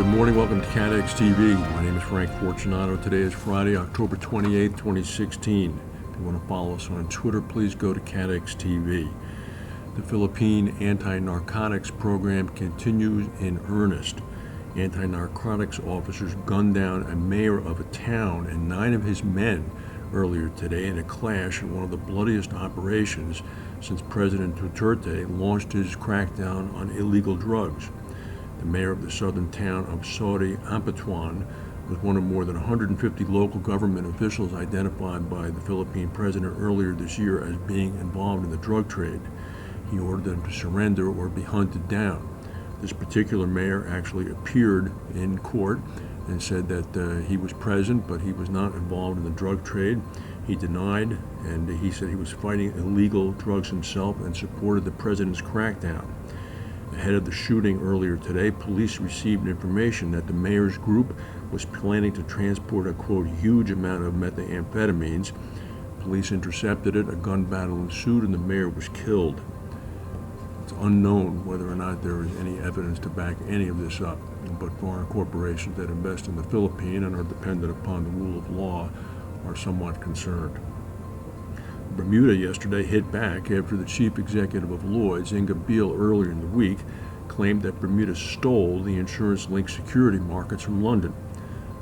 Good morning. Welcome to CATEX TV. My name is Frank Fortunato. Today is Friday, October 28, 2016. If you want to follow us on Twitter, please go to CATEX TV. The Philippine anti-narcotics program continues in earnest. Anti-narcotics officers gunned down a mayor of a town and 9 of his men earlier today in a clash in one of the bloodiest operations since President Duterte launched his crackdown on illegal drugs. The mayor of the southern town of Saudi Amtrak was one of more than 150 local government officials identified by the Philippine president earlier this year as being involved in the drug trade. He ordered them to surrender or be hunted down. This particular mayor actually appeared in court and said that he was present, but he was not involved in the drug trade. He denied, and he said he was fighting illegal drugs himself and supported the president's crackdown. Ahead of the shooting earlier today, police received information that the mayor's group was planning to transport a, quote, huge amount of methamphetamines. Police intercepted it, a gun battle ensued, and the mayor was killed. It's unknown whether or not there is any evidence to back any of this up, but foreign corporations that invest in the Philippines and are dependent upon the rule of law are somewhat concerned. Bermuda yesterday hit back after the chief executive of Lloyds, earlier in the week, claimed that Bermuda stole the insurance-linked security markets from London.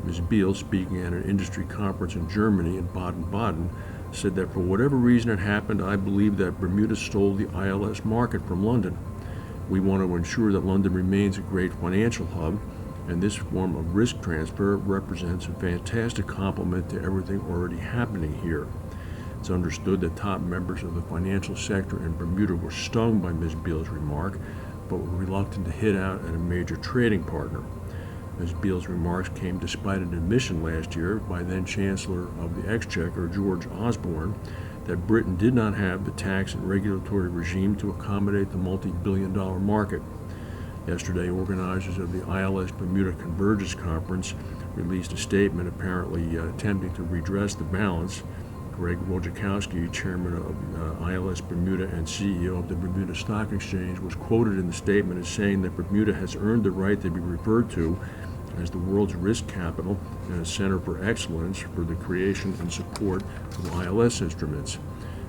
Ms. Beale, speaking at an industry conference in Germany in Baden-Baden, said that for whatever reason it happened, I believe that Bermuda stole the ILS market from London. We want to ensure that London remains a great financial hub, and this form of risk transfer represents a fantastic complement to everything already happening here. It's understood that top members of the financial sector in Bermuda were stung by Ms. Beale's remark, but were reluctant to hit out at a major trading partner. Ms. Beale's remarks came despite an admission last year by then-Chancellor of the Exchequer, George Osborne, that Britain did not have the tax and regulatory regime to accommodate the multi-billion-dollar market. Yesterday, organizers of the ILS Bermuda Convergence Conference released a statement apparently attempting to redress the balance. Greg Wojciechowski, chairman of ILS Bermuda and CEO of the Bermuda Stock Exchange, was quoted in the statement as saying that Bermuda has earned the right to be referred to as the world's risk capital and a center for excellence for the creation and support of ILS instruments.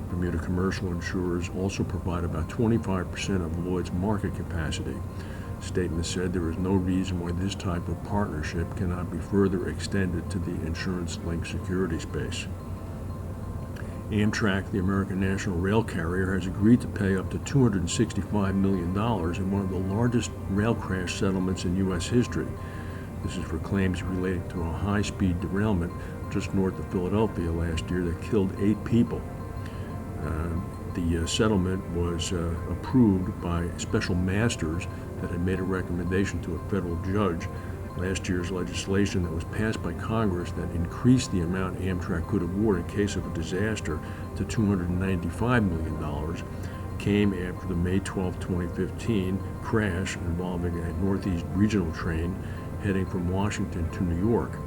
Bermuda commercial insurers also provide about 25% of Lloyd's market capacity. The statement said there is no reason why this type of partnership cannot be further extended to the insurance-linked security space. Amtrak, the American national rail carrier, has agreed to pay up to $265 million in one of the largest rail crash settlements in U.S. history. This is for claims relating to a high-speed derailment just north of Philadelphia last year that killed 8 people. The settlement was approved by special masters that had made a recommendation to a federal judge. Last year's legislation that was passed by Congress that increased the amount Amtrak could award in case of a disaster to $295 million came after the May 12, 2015 crash involving a Northeast regional train heading from Washington to New York.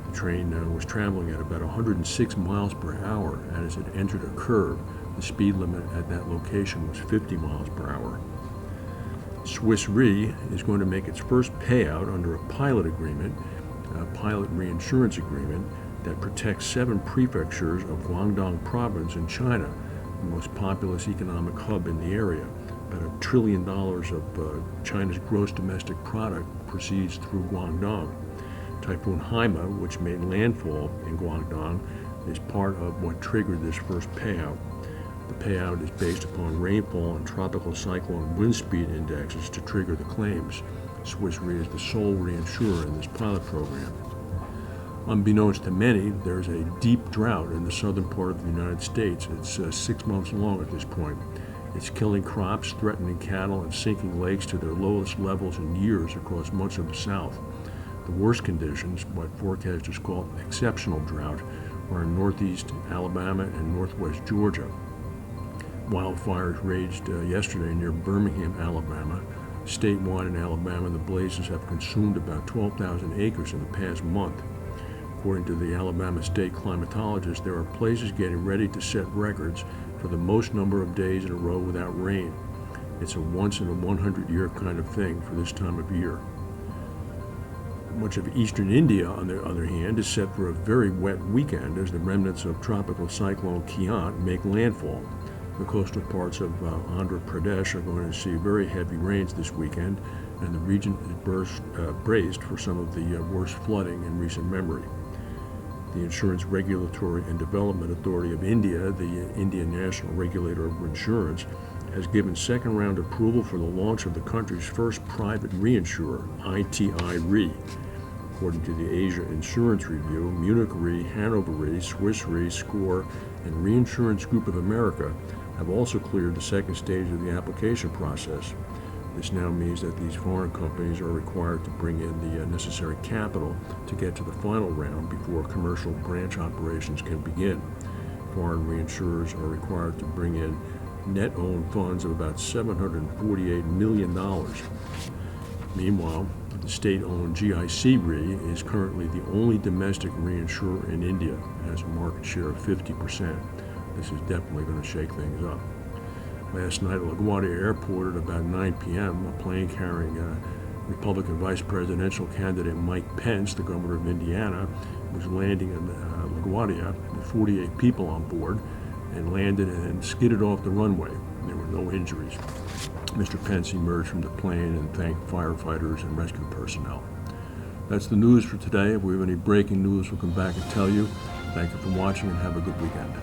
The train was traveling at about 106 miles per hour, and as it entered a curve, the speed limit at that location was 50 miles per hour. Swiss Re is going to make its first payout under a pilot agreement, a pilot reinsurance agreement that protects 7 prefectures of Guangdong province in China, the most populous economic hub in the area. About $1 trillion of China's gross domestic product proceeds through Guangdong. Typhoon Haima, which made landfall in Guangdong, is part of what triggered this first payout. The payout is based upon rainfall and tropical cyclone wind speed indexes to trigger the claims. Swiss Re is the sole reinsurer in this pilot program. Unbeknownst to many, there's a deep drought in the southern part of the United States. It's 6 months long at this point. It's killing crops, threatening cattle, and sinking lakes to their lowest levels in years across much of the South. The worst conditions, what forecasters call exceptional drought, are in northeast Alabama and northwest Georgia. Wildfires raged yesterday near Birmingham, Alabama. Statewide in Alabama, the blazes have consumed about 12,000 acres in the past month. According to the Alabama state climatologist, there are places getting ready to set records for the most number of days in a row without rain. It's a once-in-a-100-year kind of thing for this time of year. Much of eastern India, on the other hand, is set for a very wet weekend as the remnants of tropical cyclone Kiant make landfall. The coastal parts of Andhra Pradesh are going to see very heavy rains this weekend, and the region is braced for some of the worst flooding in recent memory. The Insurance Regulatory and Development Authority of India, the Indian National Regulator of Reinsurance, has given second-round approval for the launch of the country's first private reinsurer, ITI Re. According to the Asia Insurance Review, Munich Re, Hanover Re, Swiss Re, SCOR, and Reinsurance Group of America have also cleared the second stage of the application process. This now means that these foreign companies are required to bring in the necessary capital to get to the final round before commercial branch operations can begin. Foreign reinsurers are required to bring in net owned funds of about $748 million. Meanwhile, the state-owned GIC Re is currently the only domestic reinsurer in India and has a market share of 50%. This is definitely going to shake things up. Last night at LaGuardia Airport at about 9 p.m., a plane carrying Republican Vice Presidential candidate Mike Pence, the governor of Indiana, was landing in LaGuardia with 48 people on board and landed and skidded off the runway. There were no injuries. Mr. Pence emerged from the plane and thanked firefighters and rescue personnel. That's the news for today. If we have any breaking news, we'll come back and tell you. Thank you for watching and have a good weekend.